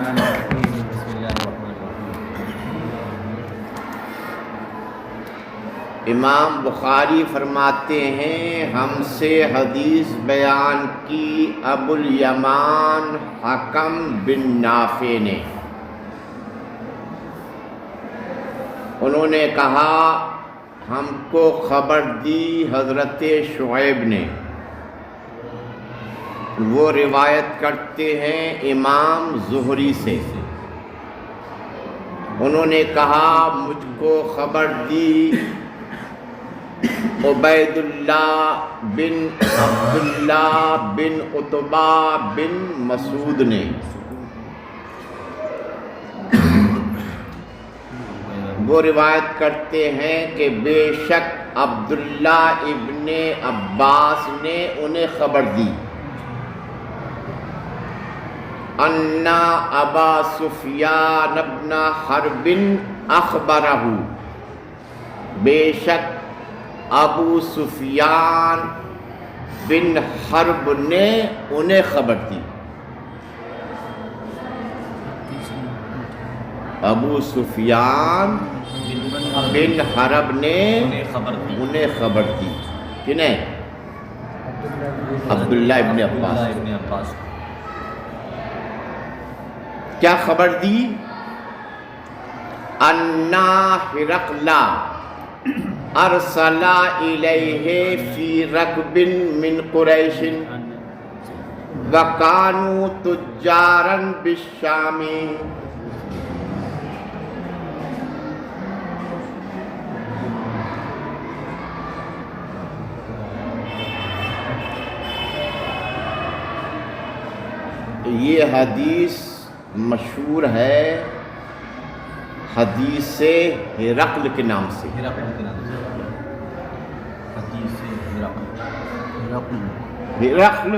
الرحمن الرحیم بسم اللہ الرحمن الرحیم۔ امام بخاری فرماتے ہیں ہم سے حدیث بیان کی ابو الیمان حکم بن نافع نے، انہوں نے کہا ہم کو خبر دی حضرت شعیب نے، وہ روایت کرتے ہیں امام زہری سے، انہوں نے کہا مجھ کو خبر دی عبید اللہ بن عبداللہ بن عتبہ بن مسعود نے، وہ روایت کرتے ہیں کہ بے شک عبداللہ ابن عباس نے انہیں خبر دی ان ابا سفیان بن حرب اخبرہ، بے شک ابو سفیان بن حرب نے انہیں خبر دی، ابو سفیان بن حرب نے انہیں خبر دی، کنہیں؟ عبداللہ ابن عباس۔ کیا خبر دی؟ انا ہرقل ارسل الیہ فی رکب من قریش وکانوا تجارا بالشام، یہ حدیث مشہور ہے حدیث ہرقل کے نام سے، ہرقل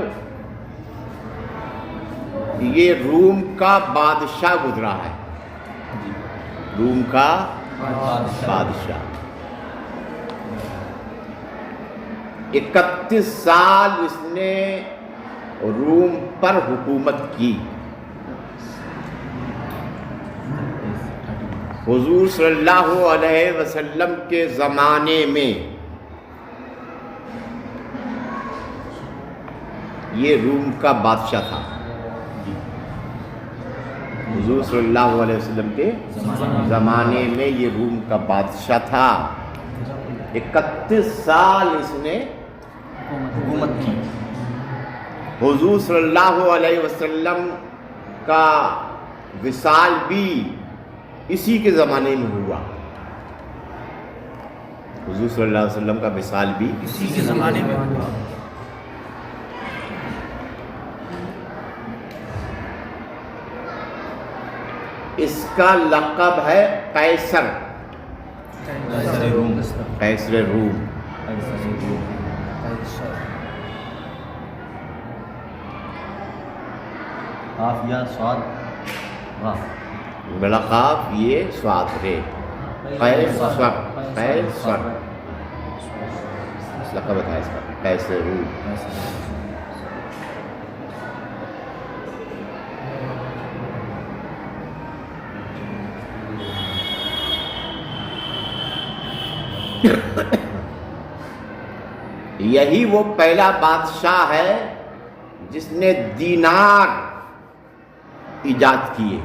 یہ روم کا بادشاہ گزرا ہے، روم کا بادشاہ 31 سال اس نے روم پر حکومت کی، حضور صلی اللہ علیہ وسلم کے زمانے میں یہ روم کا بادشاہ تھا، حضور صلی اللہ علیہ وسلم کے زمانے میں یہ روم کا بادشاہ تھا، 31 سال اس نے حکومت کی، حضور صلی اللہ علیہ وسلم کا وصال بھی اسی کے زمانے میں ہوا، حضور صلی اللہ علیہ وسلم کا وصال بھی اسی کے زمانے میں ہوا۔ اس کا لقب ہے قیصر، قیصر روم۔ قاف یا صاد واہ، بلا قاف یہ سواد رے، قیصر، قیصر لقب ہے اس کا، قیصر روم۔ یہی وہ پہلا بادشاہ ہے جس نے دینار ایجاد کیے،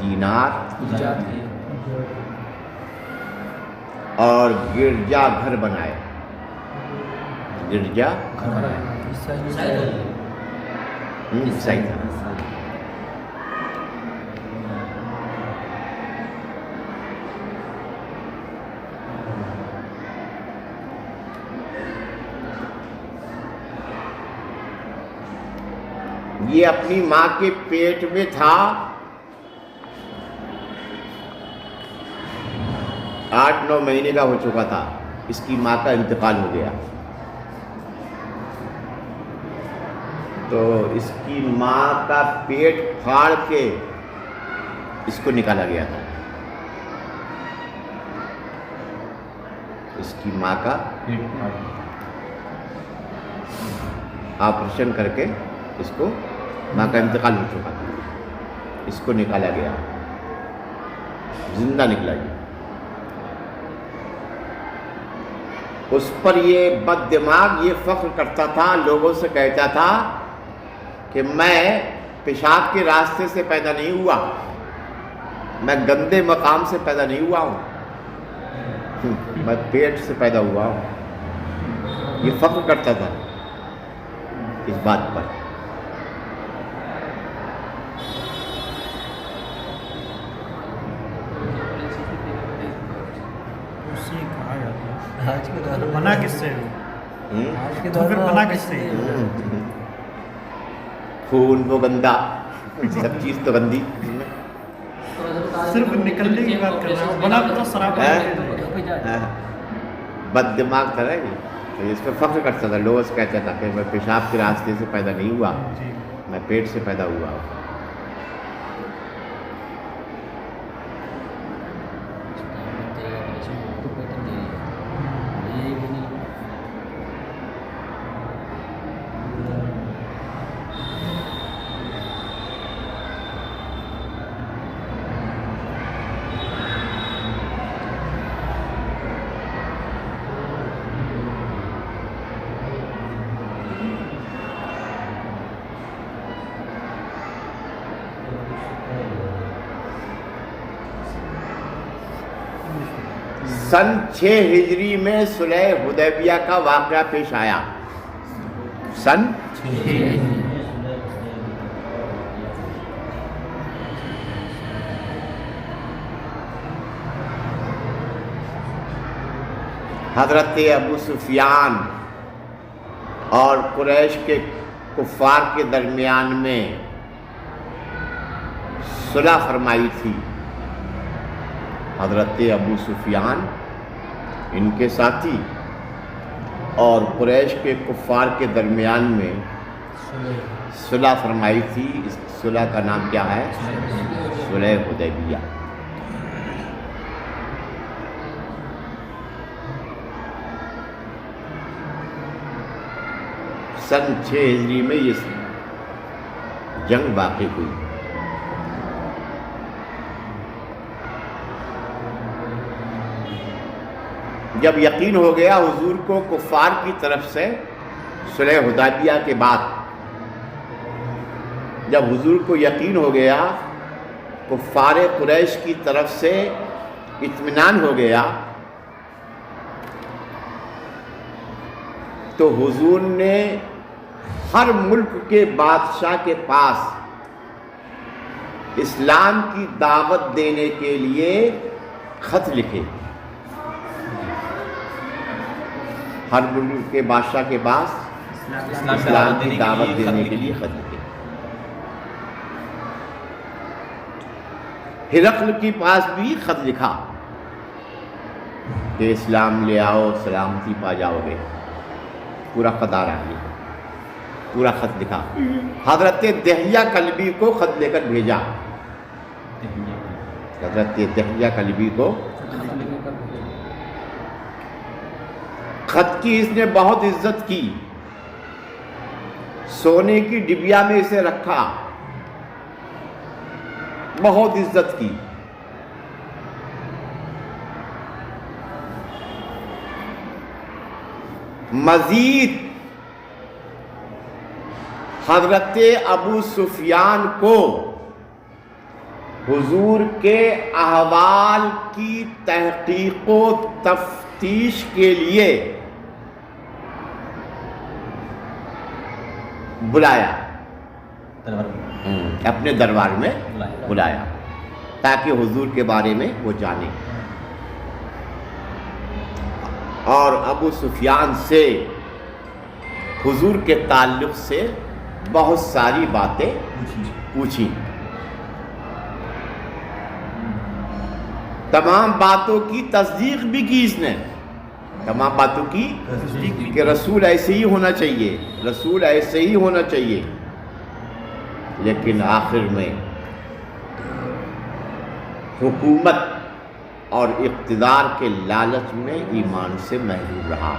دینار اور گرجا گھر بنائے، گرجا گھر بنائے، صحیح تھا۔ یہ اپنی ماں کے پیٹ میں تھا، 8-9 مہینے کا ہو چکا تھا، اس کی ماں کا انتقال ہو گیا، تو اس کی ماں کا پیٹ پھاڑ کے اس کو نکالا گیا تھا، اس کی ماں کا آپریشن کر کے اس کو ماں کا انتقال ہو چکا تھا۔ اس کو نکالا گیا، زندہ نکلا گیا. اس پر یہ بد دماغ یہ فخر کرتا تھا، لوگوں سے کہتا تھا کہ میں پیشاب کے راستے سے پیدا نہیں ہوا، میں گندے مقام سے پیدا نہیں ہوا ہوں، میں پیٹ سے پیدا ہوا ہوں. یہ فخر کرتا تھا اس بات پر. آج کے دور میں بنا کس سے آج کے تو دور پھر میں بنا کس سے؟ خون وہ گندا، سب چیز تو گندی. صرف نکلنے کی بات کر رہے ہو، بنا تو سراب بد دماغ تھا نا یہ، تو اس پہ فخر کرتا تھا. لوگ کہتا تھا کہ میں پیشاب کے راستے سے پیدا نہیں ہوا، جی. میں پیٹ سے پیدا ہوا ہوں. سن 6 ہجری میں صلح حدیبیہ کا واقعہ پیش آیا. سن حضرت ابو سفیان اور قریش کے کفار کے درمیان میں صلح فرمائی تھی. حضرت ابو سفیان ان کے ساتھی اور قریش کے کفار کے درمیان میں صلح فرمائی تھی. اس صلح کا نام کیا ہے؟ صلح حدیبیہ. سن 6 ہجری میں یہ جنگ واقع ہوئی. جب یقین ہو گیا حضور کو کفار کی طرف سے صلح حدیبیہ کے بعد، جب حضور کو یقین ہو گیا کفار قریش کی طرف سے اطمینان ہو گیا، تو حضور نے ہر ملک کے بادشاہ کے پاس اسلام کی دعوت دینے کے لیے خط لکھے. ہر ملک کے بادشاہ کے پاس اسلام کی دعوت دینے کے لیے خط لکھے. ہرقل کے پاس بھی خط لکھا کہ اسلام لے آؤ سلامتی پا جاؤ گے. پورا خط آ رہا ہے، پورا خط لکھا. حضرت دحیہ کلبی کو خط لے کر بھیجا. حضرت دحیہ کلبی کو خط کی اس نے بہت عزت کی، سونے کی ڈبیا میں اسے رکھا، بہت عزت کی. مزید حضرت ابو سفیان کو حضور کے احوال کی تحقیق و تفتیش کے لیے بلایا، اپنے دربار میں بلایا تاکہ حضور کے بارے میں وہ جانے. اور ابو سفیان سے حضور کے تعلق سے بہت ساری باتیں پوچھی. تمام باتوں کی تصدیق بھی کی اس نے، تمام باتوں کی کہ رسول ایسے ہی ہونا چاہیے، رسول ایسے ہی ہونا چاہیے. لیکن آخر میں حکومت اور اقتدار کے لالچ میں ایمان سے محروم رہا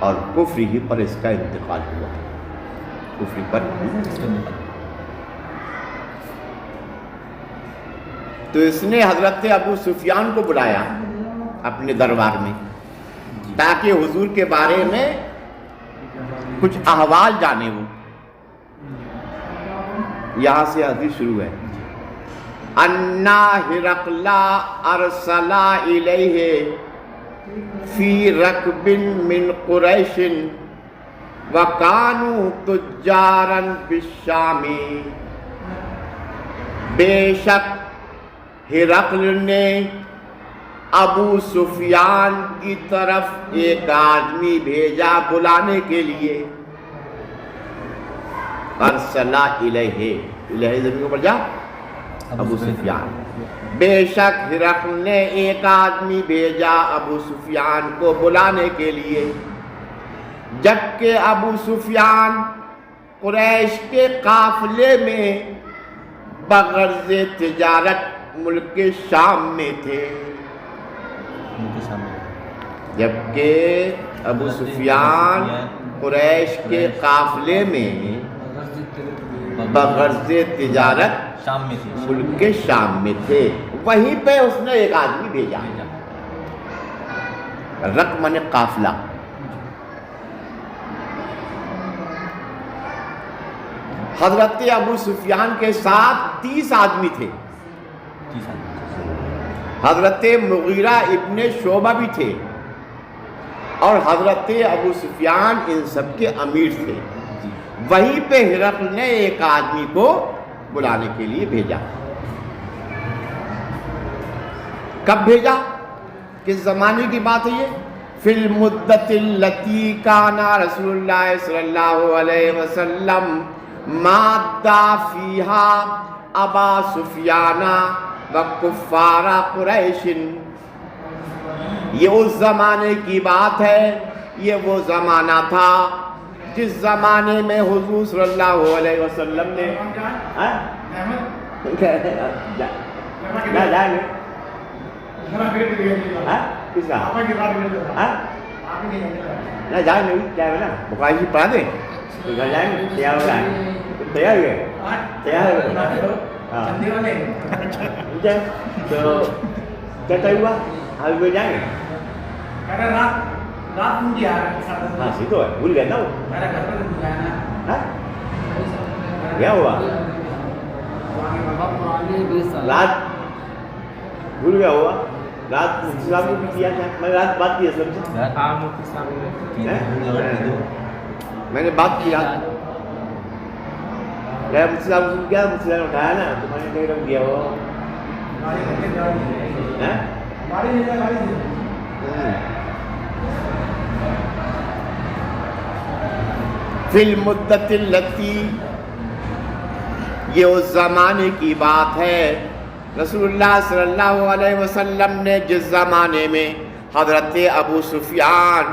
اور کفر ہی پر اس کا انتقال ہوا. کفر پر تو اس نے حضرت ابو سفیان کو بلایا اپنے دربار میں تاکہ حضور کے بارے میں کچھ احوال جانے وہ. یہاں سے حدیث شروع ہے. انا ہرقل ارسل الیہ فی رکب من قریش وکانوا تجارا بالشام. بے شک ہرقل نے ابو سفیان کی طرف ایک آدمی بھیجا بلانے کے لیے. ارسل الیہ، الیہ زمین کے اوپر جا، ابو سفیان. بے شک ہرقل نے ایک آدمی بھیجا ابو سفیان کو بلانے کے لیے، جبکہ ابو سفیان قریش کے قافلے میں بغرض تجارت ملک شام میں تھے. جبکہ ابو سفیان قریش کے قافلے میں بغرض تجارت شام میں تھی. ملک شام میں تھے. وہیں پہ اس نے ایک آدمی بھیجا. رقم نے قافلہ. حضرت ابو سفیان کے ساتھ 30 آدمی تھے. حضرت مغیرہ ابن شعبہ بھی تھے اور حضرت ابو سفیان ان سب کے امیر تھے. وہیں پہ ہرقل نے ایک آدمی کو بلانے کے لیے بھیجا. کب بھیجا؟ کس زمانے کی بات ہے یہ؟ فی المدت التی کان رسول اللہ صلی اللہ علیہ وسلم مادہ فیہا ابا سفیان و کفار قریش. یہ اس زمانے کی بات ہے. یہ وہ زمانہ تھا جس زمانے میں حضور صلی اللہ علیہ وسلم نے جائیں گے کس کا نہ جائیں گے کیا ہے نا بخاری پڑھا دیں گھر جائیں گے. تیار ہو جائیں تیار ہوئے تیار ہوئے تو کیا طے ہوا ابھی بھی جائیں گے. ہاں سی تو ہے بھول گئے نا وہ کیا ہوا رات بھول گیا ہوا. رات مفتی صاحب کو بھی کیا تھا. میں نے رات بات کی اسلم سے میں نے بات کی رات مفتی صاحب کو کیا مفتی صاحب نے اٹھایا نا تو میں نے کہیں رکھ دیا وہ فی المدت التی. یہ اس زمانے کی بات ہے رسول اللہ صلی اللہ علیہ وسلم نے جس زمانے میں حضرت ابو سفیان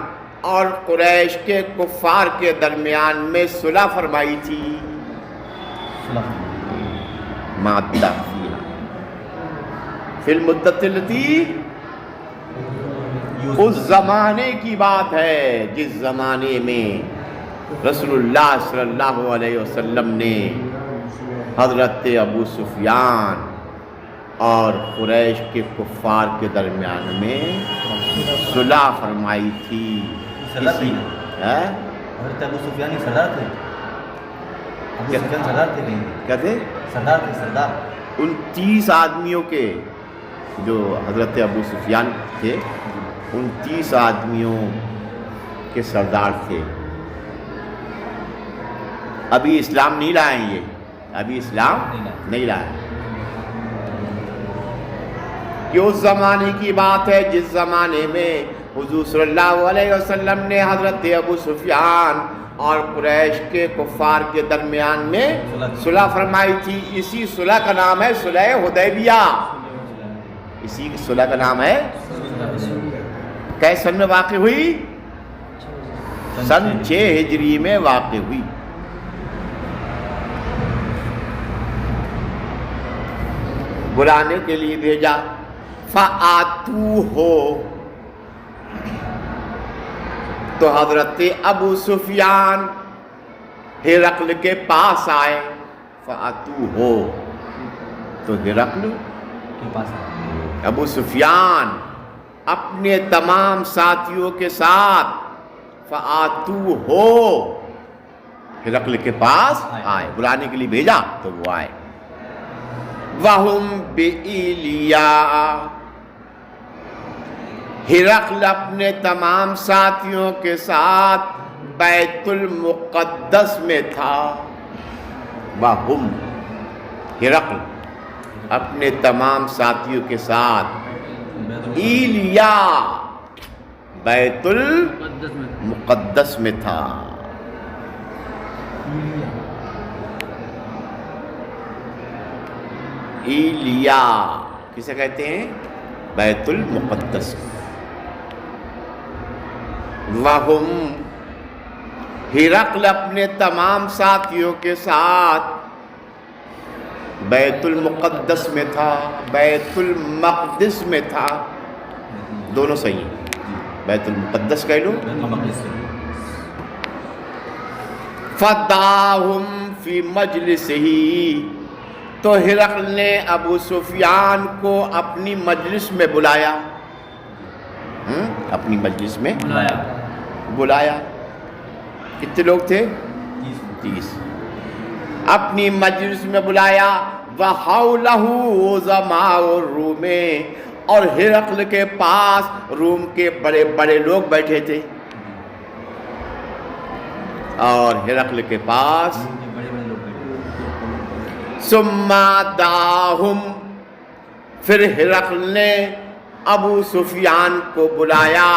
اور قریش کے کفار کے درمیان میں صلح فرمائی تھی. مادہ فی المدت التی اس زمانے کی بات ہے جس زمانے میں رسول اللہ صلی اللہ علیہ وسلم نے حضرت ابو سفیان اور قریش کے کفار کے درمیان میں صلح فرمائی تھی. حضرت ابو سفیان ہی سردار تھے. ابو سفیان سردار تھے کہیں کیا تھے؟ سردار تھے سردار. ان 30 آدمیوں کے جو حضرت ابو سفیان تھے ان 30 آدمیوں کے سردار تھے. ابھی اسلام نہیں لائے یہ. ابھی اسلام نہیں لائے. یہ اس زمانے کی بات ہے جس زمانے میں حضور صلی اللہ علیہ وسلم نے حضرت ابو سفیان اور قریش کے کفار کے درمیان میں صلح فرمائی تھی. اسی صلح کا نام ہے صلح حدیبیہ. اسی صلح کا نام ہے. کئے سن میں واقع ہوئی؟ سن 6 ہجری میں واقع ہوئی. بلانے کے لیے بھیجا. فآتوہ تو حضرت ابو سفیان ہرقل کے پاس آئے. فآتوہ تو ہرقل کے پاس آئے. ابو سفیان اپنے تمام ساتھیوں کے ساتھ فآتو ہو ہرقل کے پاس آئے، بلانے کے لیے بھیجا تو وہ آئے. وَهُمْ بِإِلْيَا، ہرقل اپنے تمام ساتھیوں کے ساتھ بیت المقدس میں تھا. وَهُمْ، ہرقل اپنے تمام ساتھیوں کے ساتھ ایلیا بیت المقدس میں تھا. ایلیا کسے کہتے ہیں؟ بیت المقدس. وہم، ہرقل اپنے تمام ساتھیوں کے ساتھ بیت المقدس میں تھا، بیت المقدس میں تھا، دونوں صحیح ہیں، بیت المقدس کہہ لو. فدعاہم فی مجلسہ، تو ہرقل نے ابو سفیان کو اپنی مجلس میں بلایا. اپنی مجلس میں بلایا. کتنے لوگ تھے؟ 30. اپنی مجلس میں بلایا. وَحَوْلَهُ زَمَاءُ الرُّومِ، اور ہرقل کے پاس روم کے بڑے بڑے لوگ بیٹھے تھے. اور ہرقل کے پاس ثُمَّ دَعَاهُمْ، پھر ہرقل نے ابو سفیان کو بلایا.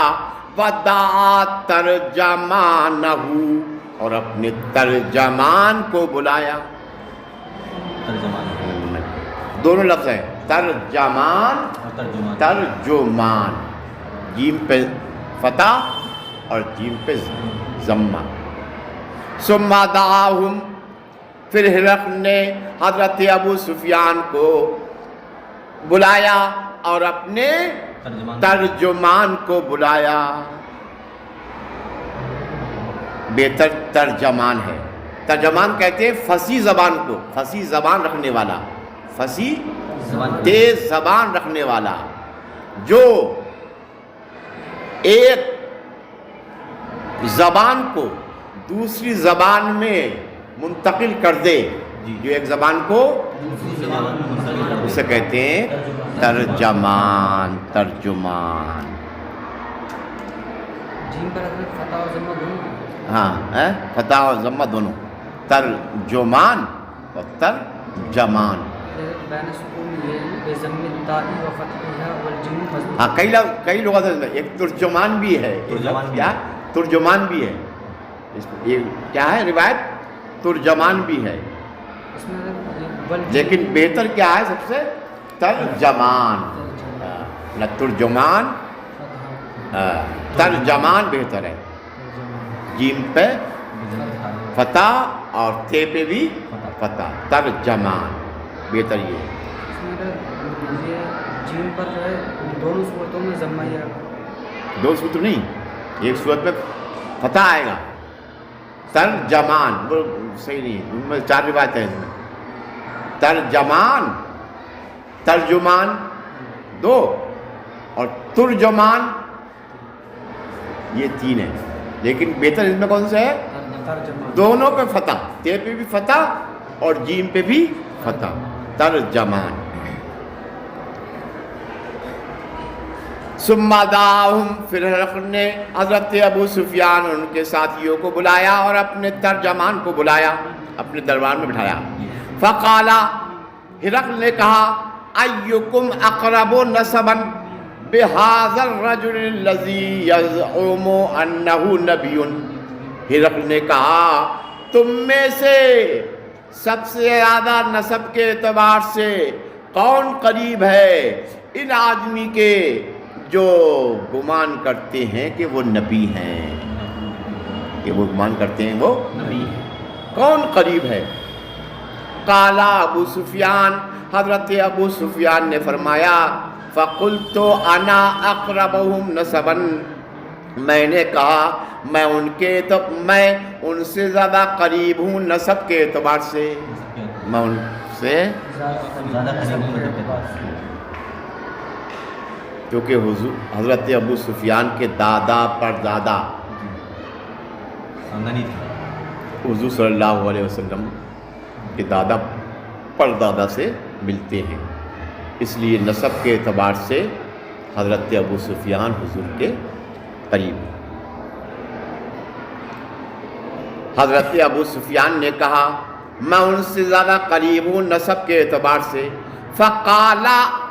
وَدَعَا تَرْجَمَانَهُ، اور اپنے ترجمان کو بلایا. دونوں لفظ ہیں، ترجمان ترجمان، جیم پہ فتح اور جیم پہ ضمہ. ثم دعاہم، پھر ہرقل نے حضرت ابو سفیان کو بلایا اور اپنے ترجمان کو بلایا. بہتر ترجمان ہے. ترجمان کہتے ہیں فصیح زبان کو، فصیح زبان رکھنے والا، فصیح تیز زبان رکھنے والا، جو ایک زبان کو دوسری زبان میں منتقل کر دے. جو ایک زبان کو اسے کہتے ہیں ترجمان. ترجمان ہاں، فتح اور ضمہ دونوں، ترجمان اور ترجمان. ہاں، کئی لوگ ایک ترجمان بھی ہے. کیا ترجمان بھی ہے؟ یہ کیا ہے روایت؟ ترجمان بھی ہے، لیکن بہتر کیا ہے سب سے؟ ترجمان. نہ ترجمان، ترجمان بہتر ہے. جیم پہ فتح اور تے پہ بھی فتح، ترجمان بہتر. یہ جیم پر جو ہے دونوں صورتوں میں ضمہ ہی ہے. دو صورت نہیں، ایک صورت میں فتح آئے گا. ترجمان وہ صحیح نہیں، ان میں 4 روایتیں ہیں. اس میں ترجمان، ترجمان 2 اور ترجمان یہ 3 ہے. لیکن بہتر اس میں کون سا ہے؟ دونوں پہ فتح، تے پہ بھی فتح اور جیم پہ بھی فتح. ترجمان. ثم دعاہم، پھر ہرقل نے حضرت ابو سفیان اور ان کے ساتھیوں کو بلایا اور اپنے ترجمان کو بلایا، اپنے دربار میں بٹھایا. فقال، ہرقل نے کہا، ایکم اقرب نسبا بہذا الرجل الذی یزعم انہ نبی. ہرقل نے کہا، تم میں سے سب سے زیادہ نسب کے اعتبار سے کون قریب ہے ان آدمی کے جو گمان کرتے ہیں کہ وہ نبی ہیں؟ کہ وہ گمان کرتے ہیں وہ نبی ہیں، کون قریب ہے؟ قال ابو سفیان، حضرت ابو سفیان نے فرمایا، فقلت انا اقربهم نسبا، میں نے کہا میں ان سے زیادہ قریب ہوں نسب کے اعتبار سے، میں ان سے کیونکہ حضرت ابو سفیان کے دادا پردادا خاندانی تھا. حضور صلی اللہ علیہ وسلم کے دادا پردادا سے ملتے ہیں، اس لیے نسب کے اعتبار سے حضرت ابو سفیان حضور کے قریب ہیں۔ حضرت ابو سفیان نے کہا میں ان سے زیادہ قریب ہوں نسب کے اعتبار سے، فقال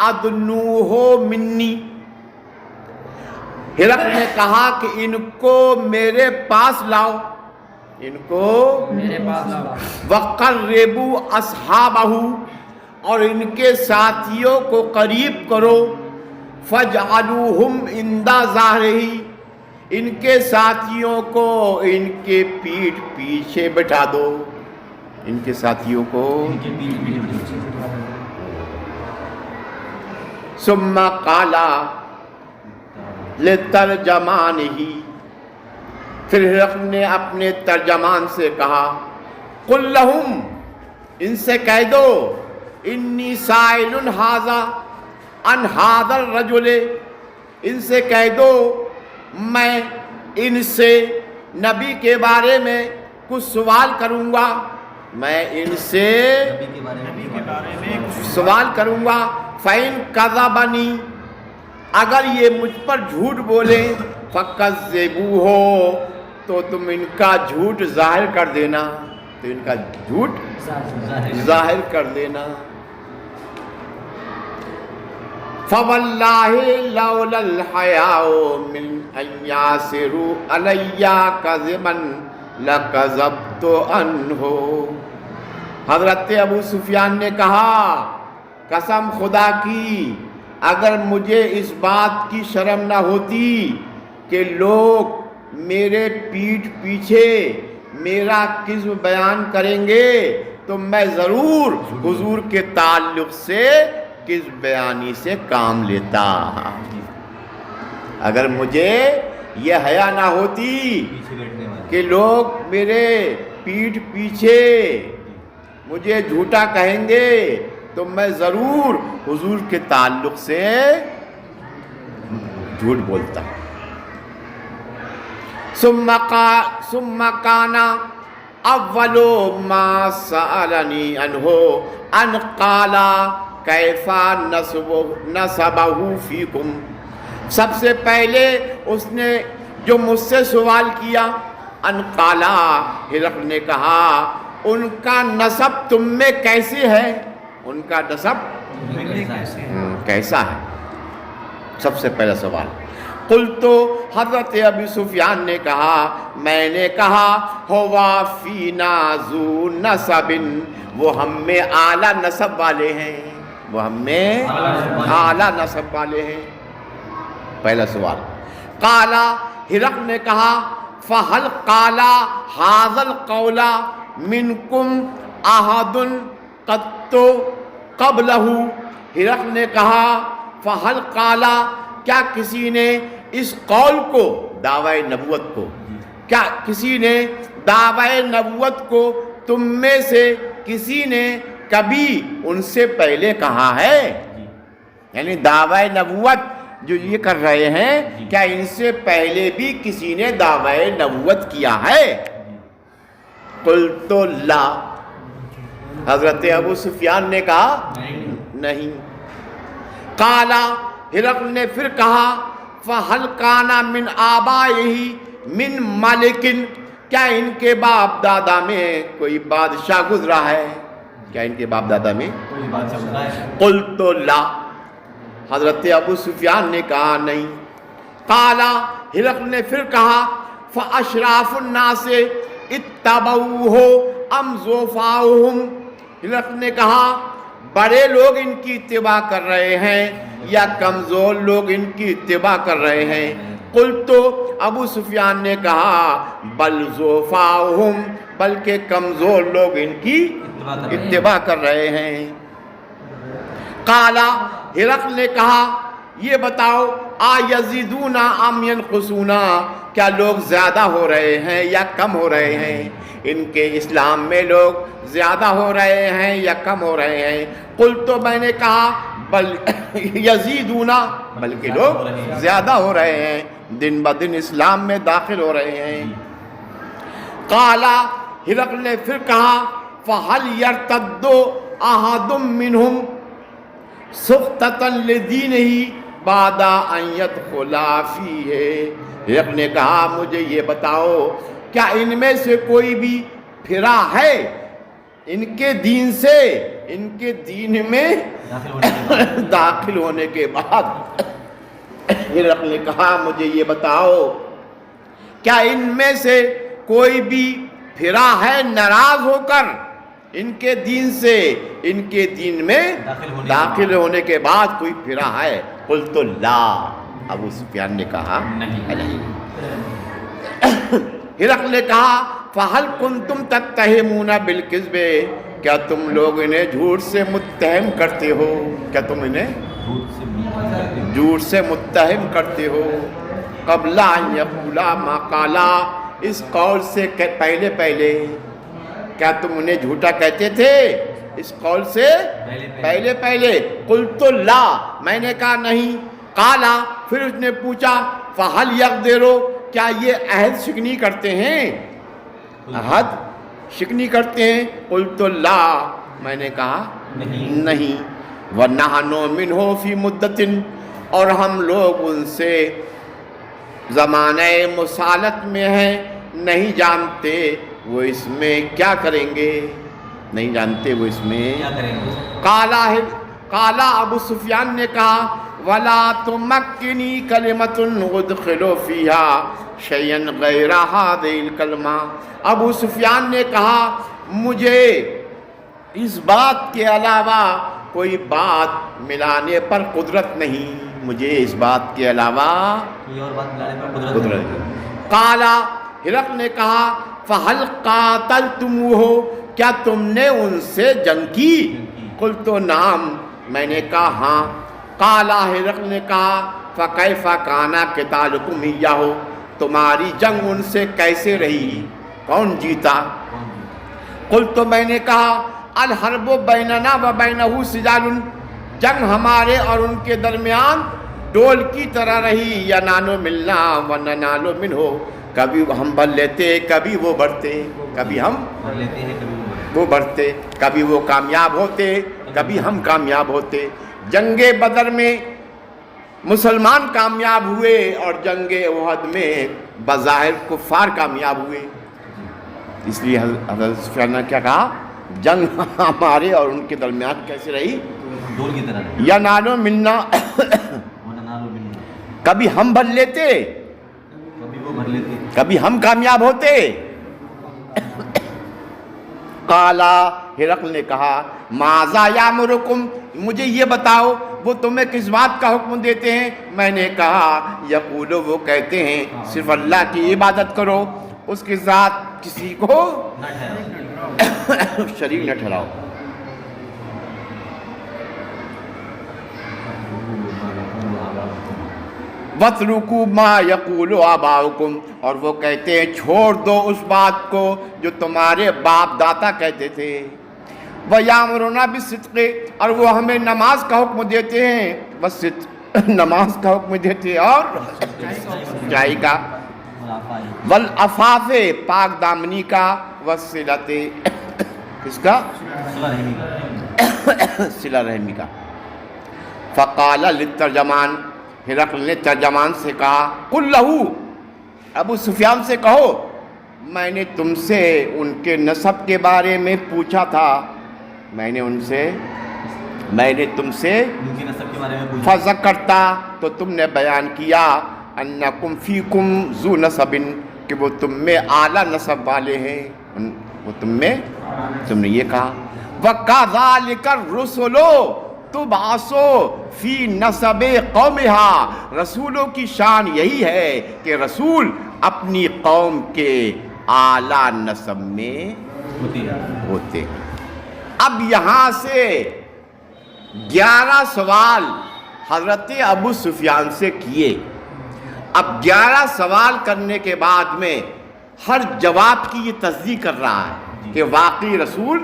ادنوہ منی، ہرقل نے کہا کہ ان کو میرے پاس لاؤ، ان کو میرے پاس لاؤ، وقربوا اصحابہ، اور ان کے ساتھیوں کو قریب کرو، فجعلوہم عند ظہرہ، ان کے ساتھیوں کو ان کے پیٹھ پیچھے بٹھا دو، ان کے ساتھیوں کو ان کے پیچھے ثم قال لترجمانہ، پھر ہرقل نے اپنے ترجمان سے کہا قل لہم، ان سے کہہ دو انی سائل ھذا عن ھذا الرجل، ان سے کہہ دو میں ان سے نبی کے بارے میں کچھ سوال کروں گا، میں ان سے نبی کے بارے میں سوال کروں گا، فَإِن كَذَبَنِي، اگر یہ مجھ پر جھوٹ بولے، فَكَذِّبُوهُ، تو تم ان کا جھوٹ ظاہر کر دینا، تو ان کا جھوٹ ظاہر کر دینا۔ فَوَاللَّهِ لَوْلَا الْحَيَاءُ مِنْ أَنْ يَأْسِرُوا عَلَيَّ كَذِبًا لَكَذَبْتُ عَنْهُ، حضرت ابو سفیان نے کہا قسم خدا کی اگر مجھے اس بات کی شرم نہ ہوتی کہ لوگ میرے پیٹھ پیچھے میرا کذب بیان کریں گے تو میں ضرور حضور کے تعلق سے کذب بیانی سے کام لیتا، اگر مجھے یہ حیا نہ ہوتی پیچھے بیٹھنے والے کہ لوگ میرے پیٹھ پیچھے مجھے جھوٹا کہیں گے تو میں ضرور حضور کے تعلق سے جھوٹ بولتا۔ ثم کان اول ما سألنی عنہ ان قال کیف نسبہ فیکم، سب سے پہلے اس نے جو مجھ سے سوال کیا، ان قال، ہرقل نے کہا ان کا نسب تم میں کیسے ہے، ان کا نسب کیسا ہے، سب سے پہلا سوال۔ قلت، حضرت ابی سفیان نے کہا، میں نے کہا ہوا فینا ذو نسب، وہ ہم میں اعلیٰ نسب والے ہیں، وہ ہم میں اعلیٰ نسب والے ہیں، پہلا سوال۔ قال، ہرقل نے کہا فہل قال ھذا القول منکم احد قط قبلہ، ہرقل نے کہا فہل قال، کیا کسی نے اس قول کو، دعوی نبوت کو، کیا کسی نے دعوی نبوت کو تم میں سے کسی نے کبھی ان سے پہلے کہا ہے، یعنی دعوی نبوت جو یہ کر رہے ہیں کیا ان سے پہلے بھی کسی نے دعوی نبوت کیا ہے؟ قلت لا، حضرت ابو سفیان نے کہا نہیں۔ قال، ہرقل نے پھر کہا فَهَلْ كَانَ مِنْ آبَائِهِ مِنْ مَلِكٍ، کیا ان کے باپ دادا میں کوئی بادشاہ گزرا ہے، کیا ان کے باپ دادا میں؟ کوئی بادشاہ گزرا ہے؟ قلت لا، حضرت ابو سفیان نے کہا نہیں۔ قال، ہرقل نے پھر کہا فَأَشْرَافُ النَّاسِ اتَّبَعُوهُ أَمْ ضُعَفَاؤُهُمْ، ہرقل نے کہا بڑے لوگ ان کی اتباع کر رہے ہیں یا کمزور لوگ ان کی اتباع کر رہے ہیں؟ قلت، ابو سفیان نے کہا بل ضعفاؤہم، بلکہ کمزور لوگ ان کی اتباع کر رہے ہیں۔ قال، ہرقل نے کہا یہ بتاؤ آیزیدون ام ینقصون، کیا لوگ زیادہ ہو رہے ہیں یا کم ہو رہے ہیں؟ ان کے اسلام میں لوگ زیادہ ہو رہے ہیں یا کم ہو رہے ہیں؟ قل، تو میں نے کہا بل یزیدون، بلکہ لوگ زیادہ ہو رہے ہیں، دن بدن اسلام میں داخل ہو رہے ہیں۔ قالا، ہرقل نے پھر کہا فَهَلْ يَرْتَدُّ أَحَدٌ مِّنْهُمْ سُخْطَةً لِدِينِهِ بَعْدَ أَن يَدْخُلَ فِيهِ۔ ہرقل نے کہا مجھے یہ بتاؤ، کیا ان میں سے کوئی بھی پھرا ہے ان کے دین سے، ان کے دین میں داخل ہونے کے بعد؟ ہرقل نے کہا مجھے یہ بتاؤ، کیا ان میں سے کوئی بھی پھرا ہے ناراض ہو کر ان کے دین سے، ان کے دین میں داخل ہونے کے بعد کوئی پھرا ہے؟ قلت لا، ابو سفیان نے کہا نہیں۔ ہرقل نے کہا فَهَلْ كُنْتُمْ تَتَّهِمُونَ بِالْكِذْبِ، کیا تم لوگ انہیں جھوٹ سے متہم کرتے ہو؟ کیا تم انہیں جھوٹ سے متہم کرتے ہو؟ قبل ان یقولا ما قالا، اس قول سے پہلے کیا تم انہیں جھوٹا کہتے تھے اس قول سے پہلے؟ قلت لا، میں نے کہا نہیں۔ قالا، پھر اس نے پوچھا فَهَلْ يَقْدِرُ، کیا یہ عہد شکنی کرتے ہیں؟ عہد شکنی کرتے ہیں؟ قلت لا، میں نے کہا نہیں۔ وَنَحْنُ مِنْهُ فِي مُدَّةٍ، اور ہم لوگ ان سے زمانہ مسالت میں ہیں، نہیں جانتے وہ اس میں کیا کریں گے، نہیں جانتے وہ اس میں کیا کریں گے۔ قالا، ابو سفیان نے کہا وَلَا تُمَكِّنِي كَلِمَةٌ أُدْخِلُ فِيهَا شَيْئًا غَيْرَ هَذِهِ الْكَلْمَةِ، ابو سفیان نے کہا مجھے اس بات کے علاوہ کوئی بات ملانے پر قدرت نہیں، مجھے اس بات کے علاوہ کوئی اور بات ملانے پر قدرت نہیں۔ قالا، ہرقل نے کہا فَهَلْ قَاتَلْتُمُوهُ، کیا تم نے ان سے جنگ کی؟ قلت نعم، میں نے کہا ہاں۔ قالا، ہرقل نے کہا فَكَيْفَ كَانَ قِتَالُكُمْ إِيَّاهُ، تمہاری جنگ ان سے کیسے رہی، کون جیتا؟ قلت، میں نے کہا الحرب بیننا و بینہ سجال، جنگ ہمارے اور ان کے درمیان ڈول کی طرح رہی، ینالو ملنا و ننالو منہ، کبھی ہم بھر لیتے کبھی وہ بڑھتے، کبھی ہم وہ بڑھتے، کبھی وہ کامیاب ہوتے کبھی ہم کامیاب ہوتے۔ جنگ بدر میں مسلمان کامیاب ہوئے اور جنگ احد میں بظاہر کفار کامیاب ہوئے، اس لیے حضرت سفیان نے کیا کہا، جنگ ہمارے اور ان کے درمیان کیسے رہی، ڈول کی طرح، یا نالو ملنا، کبھی ہم بھر لیتے کبھی ہم کامیاب ہوتے۔ قالا، ہرقل نے کہا ماذا یامرکم، مجھے یہ بتاؤ وہ تمہیں کس بات کا حکم دیتے ہیں؟ میں نے کہا یقولو، وہ کہتے ہیں صرف اللہ کی عبادت کرو، اس کے ساتھ کسی کو شریک نہ ٹھہراؤ۔ وَاتْرُكُوا مَا يَقُولُ آبَاؤُكُمْ، اور وہ کہتے ہیں چھوڑ دو اس بات کو جو تمہارے باپ دادا کہتے تھے۔ وَيَأْمُرُونَ بِالصِّدْقِ، اور وہ ہمیں نماز کا حکم دیتے ہیں، بس نماز کا حکم دیتے ہیں اور سچائی کا، والعفاف، پاک دامنی کا، والصلۃ، کس کا، صلہ رحمی کا۔ فقال للترجمان، ہرقل نے ترجمان سے کہا قل لہو، ابو سفیان سے کہو میں نے تم سے ان کے نسب کے بارے میں پوچھا تھا، میں نے تم سے ان کے نسب کے بارے میں پوچھا، فذکرتا، تو تم نے بیان کیا، انکم فیکم ذو نسب، کہ وہ تم میں اعلیٰ نسب والے ہیں، وہ تم نے یہ کہا۔ وَكَذَلِكَ الرُّسُلُ تُبْعَثُ فِي نَسَبِ قَوْمِهَا، رسولوں کی شان یہی ہے کہ رسول اپنی قوم کے اعلیٰ نسب میں ہوتے ہیں۔ اب یہاں سے 11 سوال حضرت ابو سفیان سے کیے. اب 11 سوال کرنے کے بعد میں ہر جواب کی یہ تصدیق کر رہا ہے کہ واقعی رسول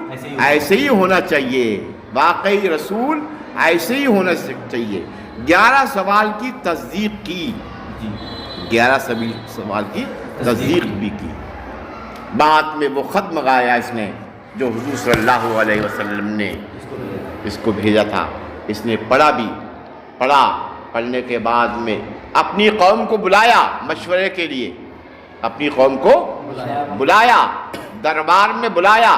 ایسے ہی ہونا چاہیے, واقعی رسول ایسے ہی ہونا چاہیے. 11 سوال کی تصدیق کی, 11 سوال کی تصدیق بھی کی. بعد میں وہ خط منگایا اس نے جو حضور صلی اللہ علیہ وسلم نے اس کو بھیجا تھا. اس نے پڑھا بھی, پڑھنے کے بعد میں اپنی قوم کو بلایا مشورے کے لیے, اپنی قوم کو بلایا, دربار میں بلایا,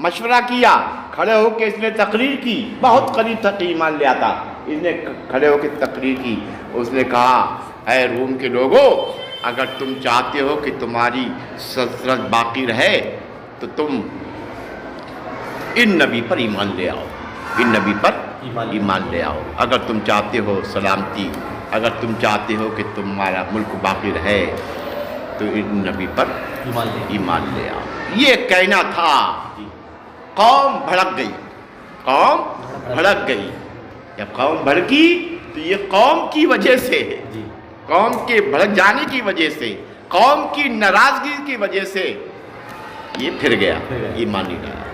مشورہ کیا. کھڑے ہو کے اس نے تقریر کی, بہت قریب تک ایمان لے آتا. اس نے کھڑے ہو کے تقریر کی. اس نے کہا اے روم کے لوگوں, اگر تم چاہتے ہو کہ تمہاری سلطنت باقی رہے تو تم ان نبی پر ایمان لے آؤ, ان نبی پر ایمان لے آؤ. اگر تم چاہتے ہو سلامتی, اگر تم چاہتے ہو کہ تمہارا ملک باقی رہے تو ان نبی پر ایمان لے آؤ. یہ کہنا تھا. قوم بھڑک گئی, قوم بھڑک گئی. جب قوم بھڑکی تو یہ قوم کی وجہ سے, قوم کے بھڑک جانے کی وجہ سے, قوم کی ناراضگی کی وجہ سے یہ پھر گیا, ایمان نہیں لایا.